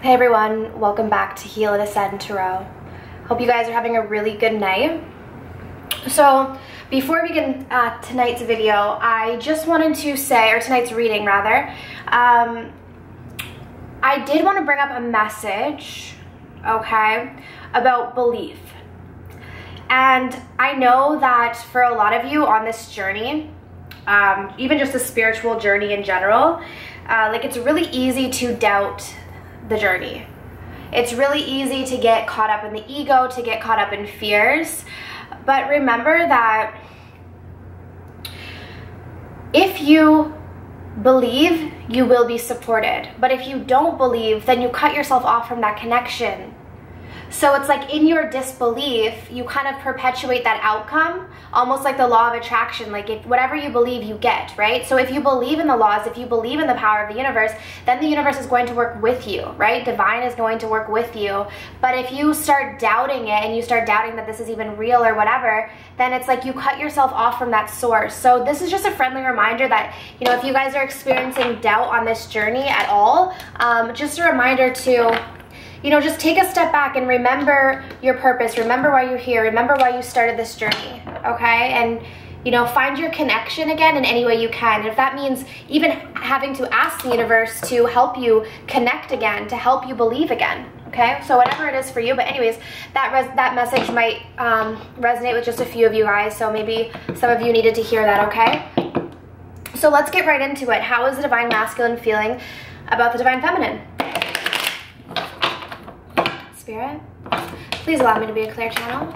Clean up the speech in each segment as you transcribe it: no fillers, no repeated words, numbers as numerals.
Hey everyone, welcome back to Heal and Ascend Tarot. Hope you guys are having a really good night. So before we begin tonight's video, I just wanted to say, or tonight's reading rather, I did want to bring up a message, okay, about belief. And I know that for a lot of you on this journey, even just a spiritual journey in general, like it's really easy to doubt the journey. It's really easy to get caught up in the ego, to get caught up in fears. But remember that if you believe, you will be supported. But if you don't believe, then you cut yourself off from that connection. So it's like in your disbelief, you kind of perpetuate that outcome, almost like the law of attraction. Like if whatever you believe, you get, right? So if you believe in the laws, if you believe in the power of the universe, then the universe is going to work with you, right? Divine is going to work with you. But if you start doubting it and you start doubting that this is even real or whatever, then it's like you cut yourself off from that source. So this is just a friendly reminder that, you know, if you guys are experiencing doubt on this journey at all, just a reminder to, you know, just take a step back and remember your purpose. Remember why you're here. Remember why you started this journey, okay? And, you know, find your connection again in any way you can. And if that means even having to ask the universe to help you connect again, to help you believe again, okay? So whatever it is for you. But anyways, that message might resonate with just a few of you guys. So maybe some of you needed to hear that, okay? So let's get right into it. How is the Divine Masculine feeling about the Divine Feminine? Spirit, please allow me to be a clear channel.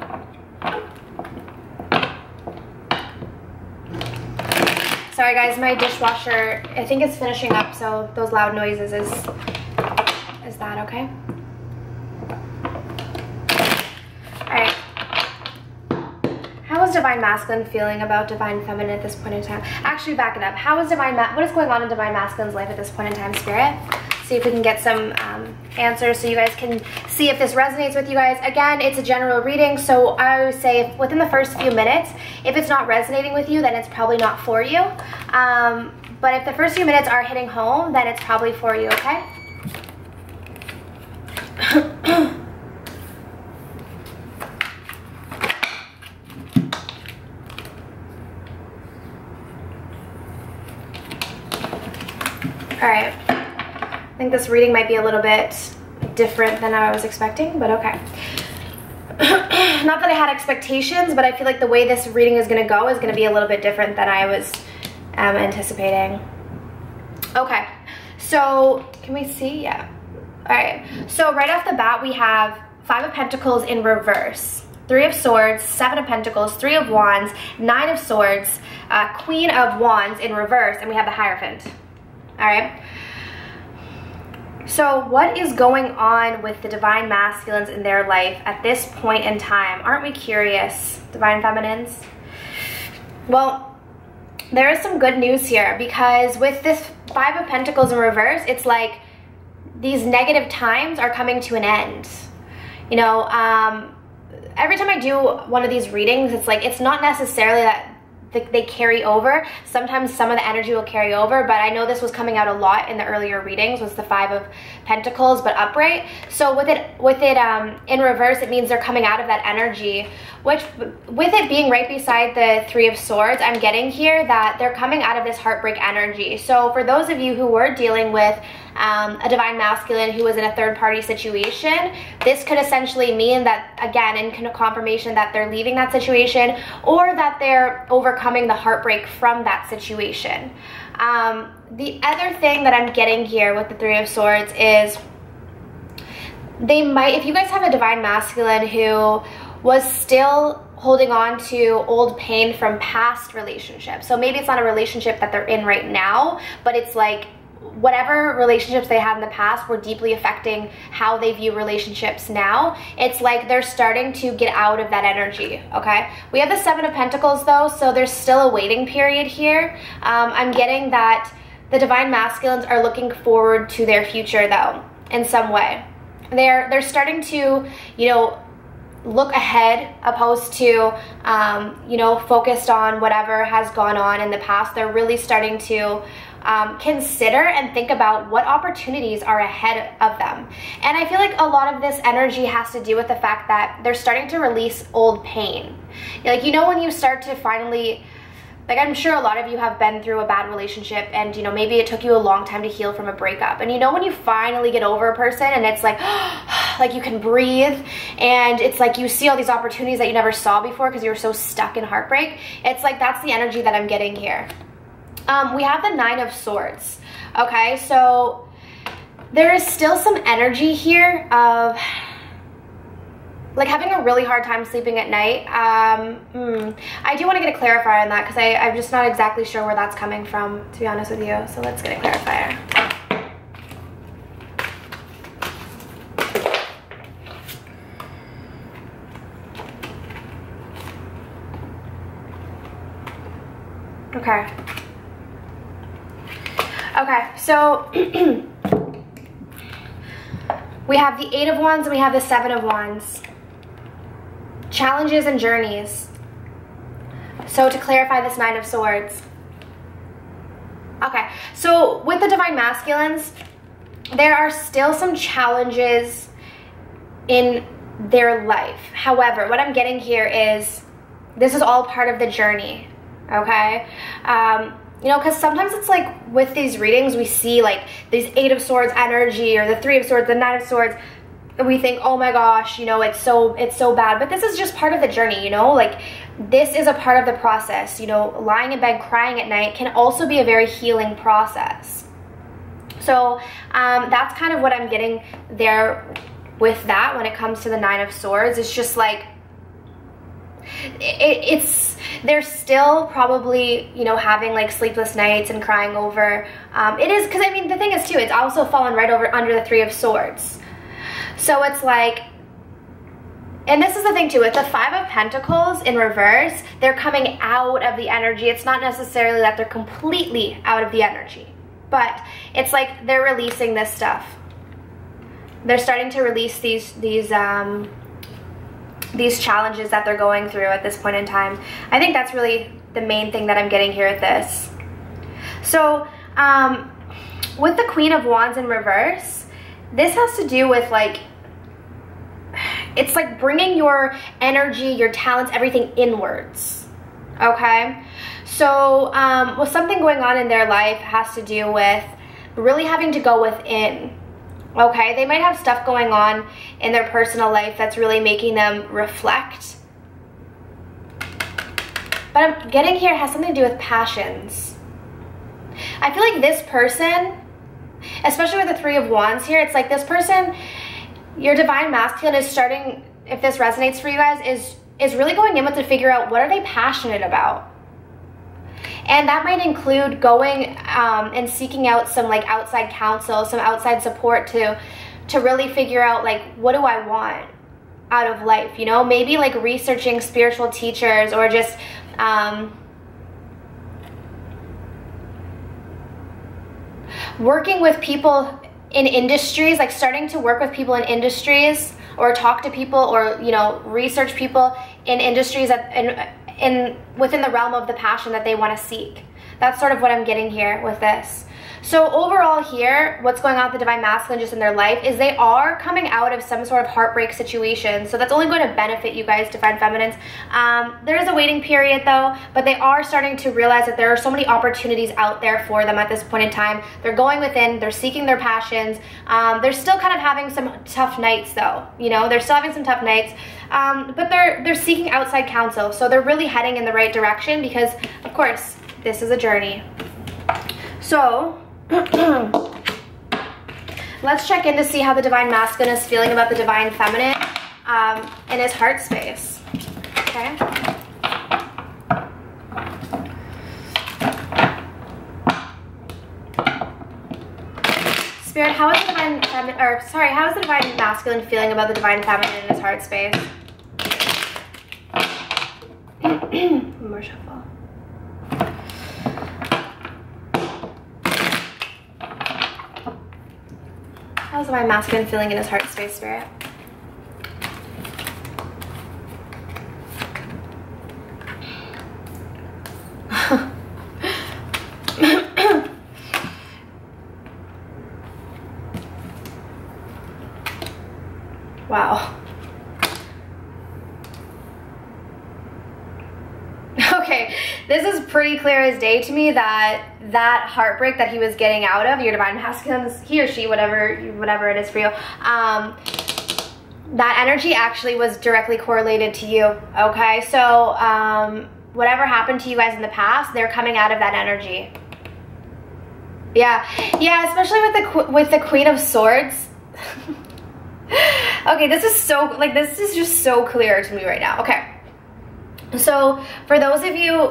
Sorry guys, my dishwasher, I think it's finishing up, so those loud noises is that okay? Alright. How is Divine Masculine feeling about Divine Feminine at this point in time? Actually, back it up. How is what is going on in Divine Masculine's life at this point in time, Spirit? See if we can get some answers so you guys can see if this resonates with you guys. Again, it's a general reading, so I would say if within the first few minutes, if it's not resonating with you, then it's probably not for you. But if the first few minutes are hitting home, then it's probably for you, okay? All right. I think this reading might be a little bit different than I was expecting, but okay. Not that I had expectations, but I feel like the way this reading is going to go is going to be a little bit different than I was anticipating. Okay, so can we see? Yeah. All right, so right off the bat, we have 5 of Pentacles in reverse, 3 of Swords, 7 of Pentacles, 3 of Wands, 9 of Swords, Queen of Wands in reverse, and we have the Hierophant. All right. So what is going on with the Divine Masculines in their life at this point in time? Aren't we curious, Divine Feminines? Well, there is some good news here, because with this 5 of Pentacles in reverse, it's like these negative times are coming to an end. You know, every time I do one of these readings, it's like, it's not necessarily that they carry over. Sometimes some of the energy will carry over, but I know this was coming out a lot in the earlier readings, was the 5 of Pentacles, but upright. So with it in reverse, it means they're coming out of that energy, which with it being right beside the 3 of Swords, I'm getting here that they're coming out of this heartbreak energy. So for those of you who were dealing with a Divine Masculine who was in a third-party situation, this could essentially mean that, again, in confirmation that they're leaving that situation, or that they're overcoming the heartbreak from that situation. The other thing that I'm getting here with the 3 of Swords is they might, if you guys have a Divine Masculine who was still holding on to old pain from past relationships, so maybe it's not a relationship that they're in right now, but it's like whatever relationships they had in the past were deeply affecting how they view relationships now. It's like they're starting to get out of that energy, okay? We have the 7 of Pentacles though, so there's still a waiting period here. I'm getting that the Divine Masculines are looking forward to their future though, in some way. They're starting to, you know, look ahead opposed to, you know, focused on whatever has gone on in the past. They're really starting to consider and think about what opportunities are ahead of them. And I feel like a lot of this energy has to do with the fact that they're starting to release old pain. Like, you know, when you start to finally, like, I'm sure a lot of you have been through a bad relationship and, you know, maybe it took you a long time to heal from a breakup. And you know when you finally get over a person and it's like, like you can breathe and it's like you see all these opportunities that you never saw before because you were so stuck in heartbreak. It's like that's the energy that I'm getting here. We have the Nine of Swords. Okay, so there is still some energy here of like having a really hard time sleeping at night. I do want to get a clarifier on that because I'm just not exactly sure where that's coming from, to be honest with you. So let's get a clarifier. Okay. Okay, so we have the Eight of Wands and we have the Seven of Wands. Challenges and journeys. So to clarify this Nine of Swords. Okay, so with the Divine Masculines, there are still some challenges in their life. However, what I'm getting here is this is all part of the journey, okay? You know, because sometimes it's like with these readings, we see like these Eight of Swords energy or the Three of Swords, the Nine of Swords, and we think, oh my gosh, you know, it's so bad. But this is just part of the journey, you know, like this is a part of the process. You know, lying in bed crying at night can also be a very healing process. So that's kind of what I'm getting there with that when it comes to the Nine of Swords. It's just like, they're still probably, you know, having like sleepless nights and crying over. It is, because I mean, the thing is too, it's also fallen right over under the Three of Swords. So it's like, and this is the thing too, with the Five of Pentacles in reverse, they're coming out of the energy. It's not necessarily that they're completely out of the energy, but it's like they're releasing this stuff. They're starting to release these challenges that they're going through at this point in time. I think that's really the main thing that I'm getting here at this. So with the Queen of Wands in reverse, this has to do with like, it's like bringing your energy, your talents, everything inwards, okay? So well, something going on in their life has to do with really having to go within. Okay, they might have stuff going on in their personal life that's really making them reflect. But I'm getting here has something to do with passions. I feel like this person, especially with the Three of Wands here, it's like this person, your Divine Masculine is starting, if this resonates for you guys, is really going in with to figure out what are they passionate about. And that might include going and seeking out some like outside counsel, some outside support to really figure out like, what do I want out of life? You know, maybe like researching spiritual teachers or just working with people in industries, like starting to work with people in industries or talk to people or, you know, research people in industries that within the realm of the passion that they want to seek. That's sort of what I'm getting here with this. So overall here, what's going on with the Divine Masculine just in their life is they are coming out of some sort of heartbreak situation. So that's only going to benefit you guys, Divine Feminines. There is a waiting period though, but they are starting to realize that there are so many opportunities out there for them at this point in time. They're going within, they're seeking their passions. They're still kind of having some tough nights though. You know, they're still having some tough nights. But they're seeking outside counsel. So they're really heading in the right direction because, of course, this is a journey. So let's check in to see how the Divine Masculine is feeling about the Divine Feminine in his heart space. Okay. Spirit, how is the Divine how is the Divine Masculine feeling about the Divine Feminine in his heart space? More shuffle. How's the Divine Masculine feeling in his heart space, Spirit? Wow. Okay, this is pretty clear as day to me that that heartbreak that he was getting out of, your divine masculine, he or she, whatever it is for you, that energy actually was directly correlated to you, okay? So whatever happened to you guys in the past, they're coming out of that energy. Yeah, especially with the Queen of Swords. Okay, this is so, like, this is just so clear to me right now. Okay. So for those of you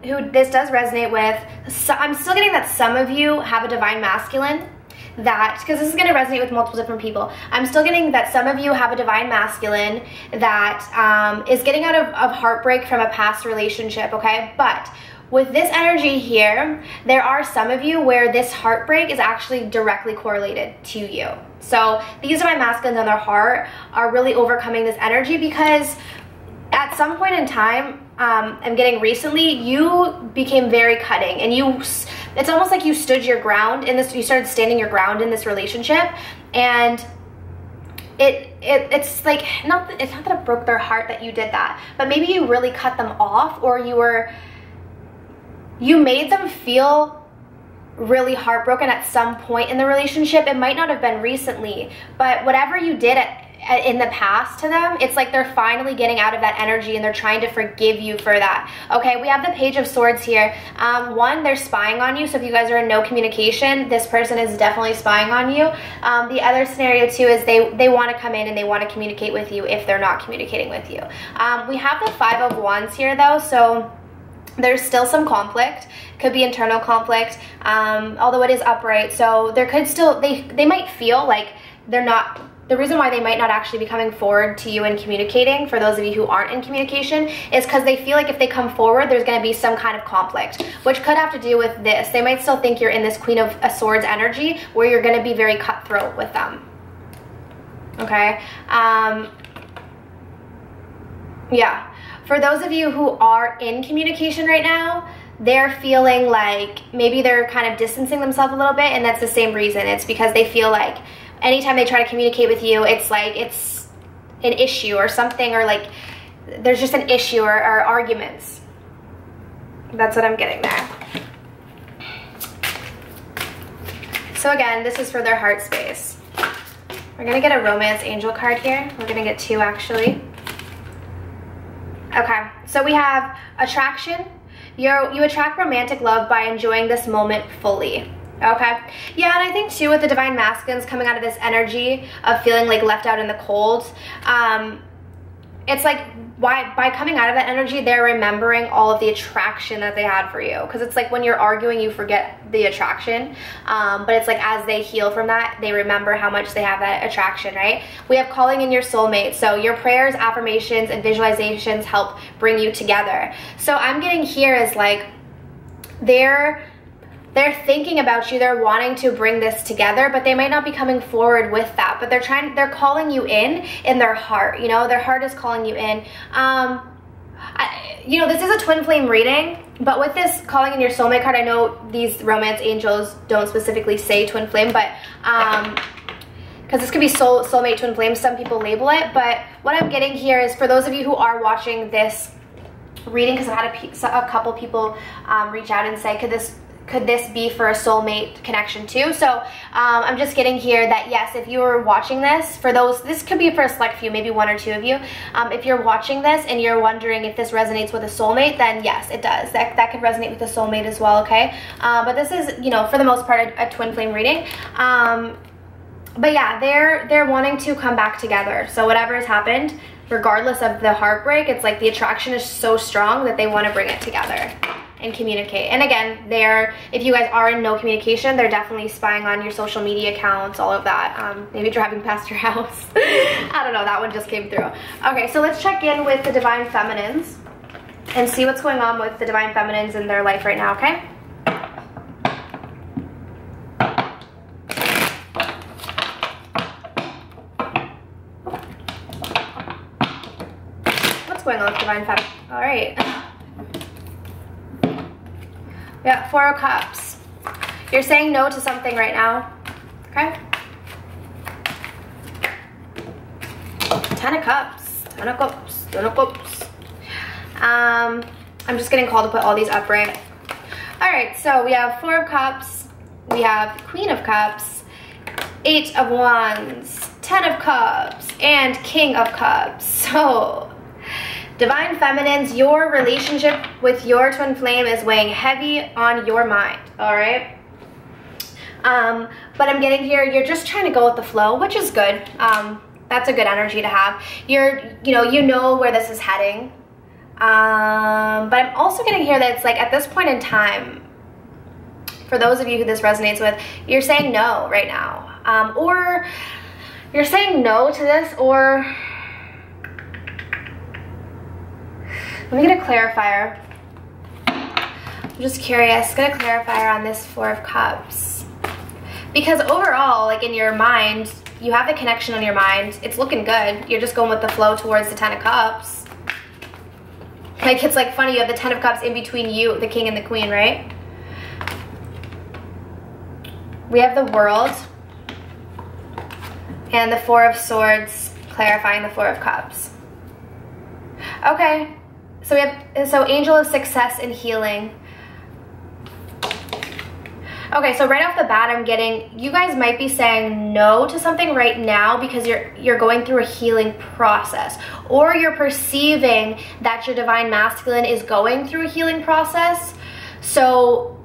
who this does resonate with, so I'm still getting that some of you have a divine masculine that, because this is going to resonate with multiple different people, I'm still getting that some of you have a divine masculine that is getting out of heartbreak from a past relationship, okay? But with this energy here, there are some of you where this heartbreak is actually directly correlated to you. So these divine masculines on their heart are really overcoming this energy because at some point in time, I'm getting recently, you became very cutting, and it's almost like you stood your ground in this, you started standing your ground in this relationship, and it's like, it's not that it broke their heart that you did that, but maybe you really cut them off, or you made them feel really heartbroken at some point in the relationship. It might not have been recently, but whatever you did in the past to them, it's like they're finally getting out of that energy and they're trying to forgive you for that. Okay, we have the Page of Swords here. One, they're spying on you, so if you guys are in no communication, this person is definitely spying on you. The other scenario too is they want to come in and they want to communicate with you if they're not communicating with you. We have the Five of Wands here though, so there's still some conflict, could be internal conflict, although it is upright, so there could still, they might feel like they're not, the reason why they might not actually be coming forward to you and communicating, for those of you who aren't in communication, is because they feel like if they come forward, there's going to be some kind of conflict, which could have to do with this. They might still think you're in this Queen of Swords energy where you're going to be very cutthroat with them. Okay? Yeah. For those of you who are in communication right now, they're feeling like maybe they're kind of distancing themselves a little bit, and that's the same reason. It's because they feel like anytime they try to communicate with you, it's like it's an issue or something, or like there's just an issue or arguments. That's what I'm getting there. So again, this is for their heart space. We're going to get a romance angel card here. We're going to get two actually. Okay, so we have attraction. You attract romantic love by enjoying this moment fully. Okay, yeah, and I think too with the divine masculines coming out of this energy of feeling like left out in the cold, it's like by coming out of that energy, they're remembering all of the attraction that they had for you. Because it's like when you're arguing, you forget the attraction, but it's like as they heal from that, they remember how much they have that attraction, right? We have calling in your soulmate. So your prayers, affirmations, and visualizations help bring you together. So I'm getting here is like they're thinking about you, they're wanting to bring this together, but they might not be coming forward with that, but they're calling you in their heart, you know, their heart is calling you in. You know, this is a twin flame reading, but with this calling in your soulmate card, I know these romance angels don't specifically say twin flame, but because this could be soulmate, twin flame, some people label it, but what I'm getting here is for those of you who are watching this reading, because I've had a couple people reach out and say, could this be for a soulmate connection too? So I'm just getting here that yes, if you're watching this, for those, this could be for a select few, maybe one or two of you. If you're watching this and you're wondering if this resonates with a soulmate, then yes, it does. That could resonate with a soulmate as well, okay? But this is, you know, for the most part, a twin flame reading. But yeah, they're wanting to come back together. So whatever has happened, regardless of the heartbreak, it's like the attraction is so strong that they want to bring it together and communicate. And again, if you guys are in no communication, they're definitely spying on your social media accounts, all of that. Maybe driving past your house. I don't know, that one just came through. Okay, so let's check in with the divine feminines and see what's going on with the divine feminines in their life right now, okay? What's going on with divine feminine? All right. We got Four of Cups. You're saying no to something right now, okay? Ten of Cups. Ten of Cups. Ten of Cups. I'm just getting called to put all these up, right? Alright, so we have Four of Cups. We have Queen of Cups. Eight of Wands. Ten of Cups. And King of Cups. So, Divine Feminines, your relationship with your twin flame is weighing heavy on your mind, alright? But I'm getting here, you're just trying to go with the flow, which is good. That's a good energy to have. You know where this is heading. But I'm also getting here that it's like at this point in time, for those of you who this resonates with, you're saying no right now. Or you're saying no to this, or let me get a clarifier. I'm just curious, get a clarifier on this Four of Cups. Because overall, like in your mind, you have the connection on your mind. It's looking good. You're just going with the flow towards the Ten of Cups. Like, it's like funny, you have the Ten of Cups in between you, the King and the Queen, right? We have the World. And the Four of Swords, clarifying the Four of Cups. Okay, so we have, Angel of Success and Healing. Okay, so right off the bat, I'm getting, you guys might be saying no to something right now because you're going through a healing process, or you're perceiving that your Divine Masculine is going through a healing process. So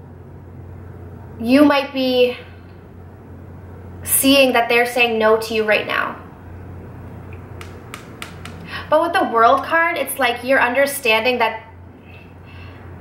you might be seeing that they're saying no to you right now. But with the World card, it's like you're understanding that,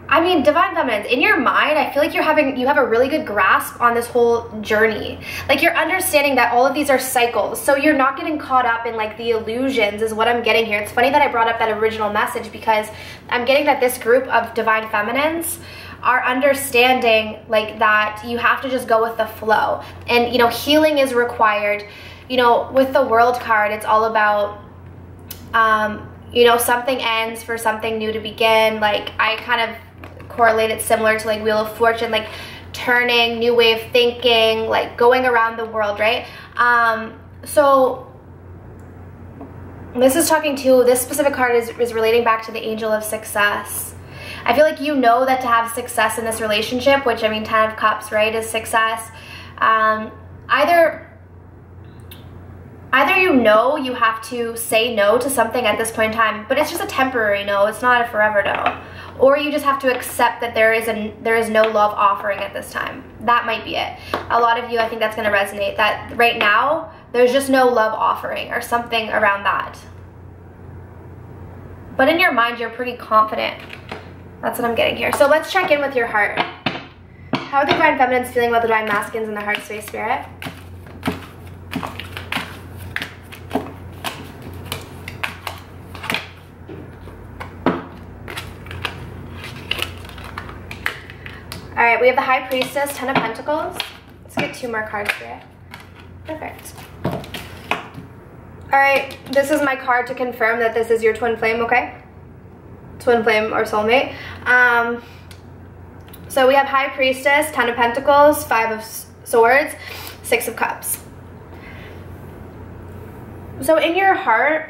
I mean, Divine Feminines, in your mind, I feel like you have a really good grasp on this whole journey. Like, you're understanding that all of these are cycles, so you're not getting caught up in like the illusions is what I'm getting here. It's funny that I brought up that original message because I'm getting that this group of Divine Feminines are understanding like that you have to just go with the flow. And, you know, healing is required. You know, with the World card, it's all about, you know, something ends for something new to begin. Like, I kind of correlate it similar to like Wheel of Fortune, like turning, new way of thinking, like going around the world, right? So this is talking to, this specific card is relating back to the Angel of Success. I feel like you know that to have success in this relationship, which I mean, Ten of Cups, right, is success. Either you know you have to say no to something at this point in time, but it's just a temporary no, it's not a forever no. Or you just have to accept that there is no love offering at this time. That might be it. A lot of you, I think that's going to resonate, that right now, there's just no love offering or something around that. But in your mind, you're pretty confident. That's what I'm getting here. So let's check in with your heart. How are the Divine Feminines feeling about the Divine Masculines in the heart space, Spirit? All right, we have the High Priestess, Ten of Pentacles. Let's get two more cards here. Perfect. All right, this is my card to confirm that this is your twin flame, okay? Twin flame or soulmate. So we have High Priestess, Ten of Pentacles, Five of Swords, Six of Cups. So in your heart,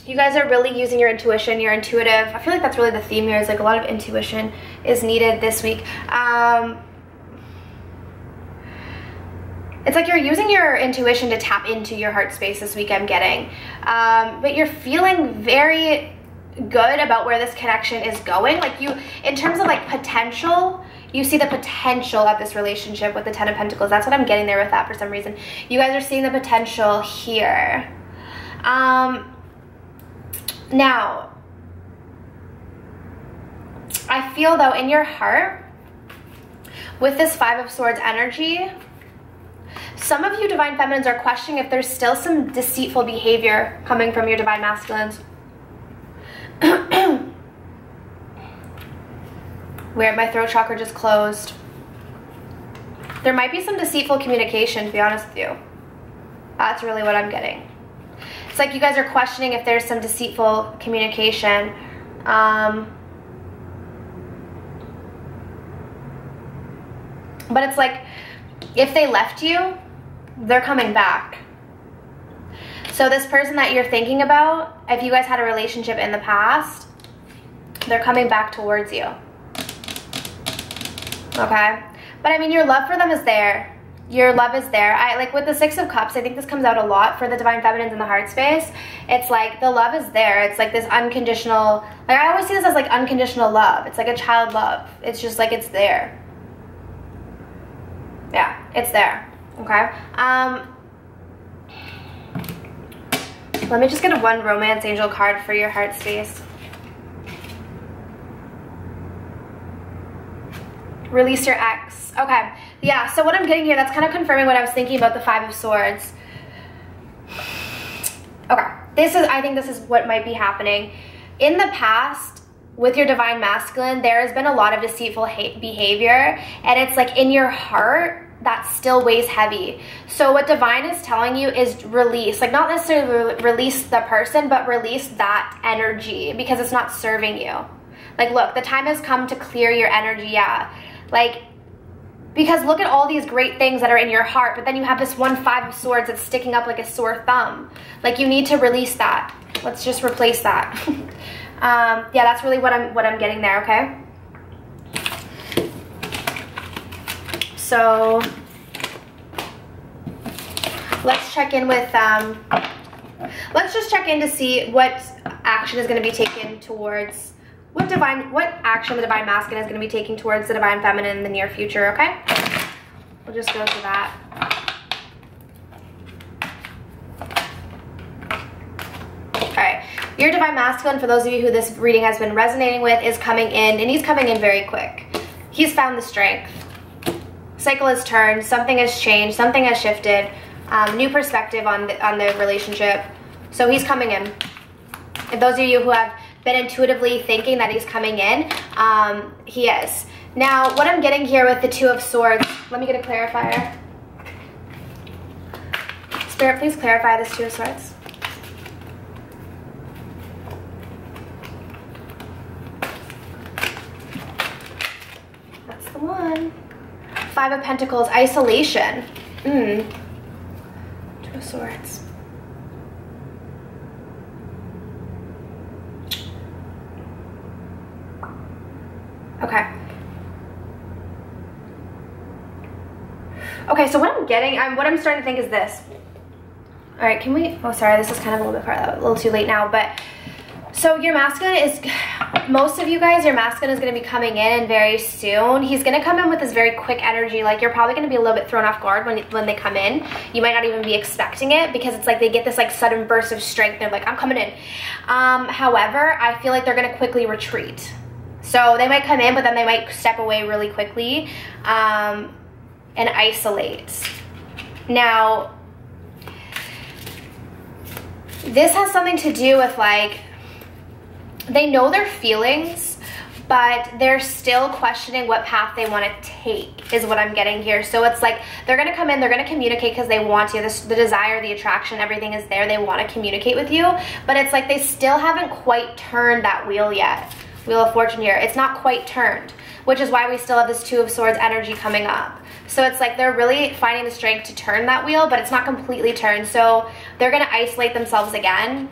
you guys are really using your intuition, you're intuitive. I feel like that's really the theme here, is like a lot of intuition is needed this week. It's like you're using your intuition to tap into your heart space this week, I'm getting. But you're feeling very good about where this connection is going. Like, you, in terms of like potential, you see the potential of this relationship with the Ten of Pentacles. That's what I'm getting there with that for some reason. You guys are seeing the potential here. Now, I feel though in your heart, with this Five of Swords energy, some of you Divine Feminines are questioning if there's still some deceitful behavior coming from your Divine Masculines. Weird, my throat chakra just closed. There might be some deceitful communication, to be honest with you. That's really what I'm getting. It's like you guys are questioning if there's some deceitful communication. But it's like, if they left you, they're coming back. So this person that you're thinking about, if you guys had a relationship in the past, they're coming back towards you. Okay? But I mean, your love for them is there. Your love is there. Like with the Six of Cups, I think this comes out a lot for the Divine Feminines in the heart space. It's like the love is there. It's like this unconditional, like I always see this as like unconditional love. It's like a child love. It's just like it's there. Yeah, it's there. Okay? Let me just get one romance angel card for your heart space. Release your ex. Okay. Yeah, so what I'm getting here, that's kind of confirming what I was thinking about the Five of Swords. Okay. I think this is what might be happening. In the past, with your Divine Masculine, there has been a lot of deceitful behavior, and it's like in your heart, that still weighs heavy. So what Divine is telling you is release. Like not necessarily release the person, but release that energy because it's not serving you. Like look, the time has come to clear your energy, yeah. Like, because look at all these great things that are in your heart, but then you have this one Five of Swords that's sticking up like a sore thumb. Like you need to release that. Let's just replace that. Yeah, that's really what I'm getting there, okay? So let's check in with, let's just check in to see what action is going to be taken towards, what action the Divine Masculine is going to be taking towards the Divine Feminine in the near future, okay? We'll just go through that. Alright, your Divine Masculine, for those of you who this reading has been resonating with, is coming in, and he's coming in very quick. He's found the strength. Cycle has turned, something has changed, something has shifted, new perspective on the relationship. So he's coming in. If those of you who have been intuitively thinking that he's coming in, he is. Now, what I'm getting here with the Two of Swords, let me get a clarifier. Spirit, please clarify this Two of Swords. That's the one. Five of Pentacles, isolation. Two of Swords. Okay. Okay, so what I'm getting, what I'm starting to think is this. All right, can we, oh, sorry, this is kind of a little bit far, a little too late now, but, so your masculine is, most of you guys, your masculine is going to be coming in very soon. He's going to come in with this very quick energy. Like, you're probably going to be a little bit thrown off guard when they come in. You might not even be expecting it because it's like they get this like sudden burst of strength. They're like, I'm coming in. However, I feel like they're going to quickly retreat. So they might come in, but then they might step away really quickly and isolate. Now, this has something to do with like, they know their feelings, but they're still questioning what path they want to take is what I'm getting here. So it's like they're going to come in, they're going to communicate because they want to. The desire, the attraction, everything is there. They want to communicate with you, but it's like they still haven't quite turned that wheel yet. Wheel of Fortune here. It's not quite turned, which is why we still have this Two of Swords energy coming up. So it's like they're really finding the strength to turn that wheel, but it's not completely turned. So they're going to isolate themselves again.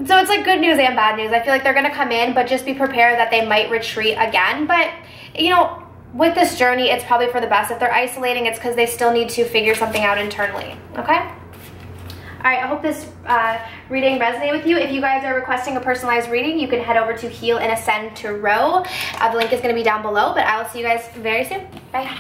So it's like good news and bad news. I feel like they're going to come in, but just be prepared that they might retreat again. But, you know, with this journey, it's probably for the best. If they're isolating, it's because they still need to figure something out internally. Okay? All right, I hope this reading resonated with you. If you guys are requesting a personalized reading, you can head over to Heal and Ascend to Row. The link is going to be down below, but I will see you guys very soon. Bye.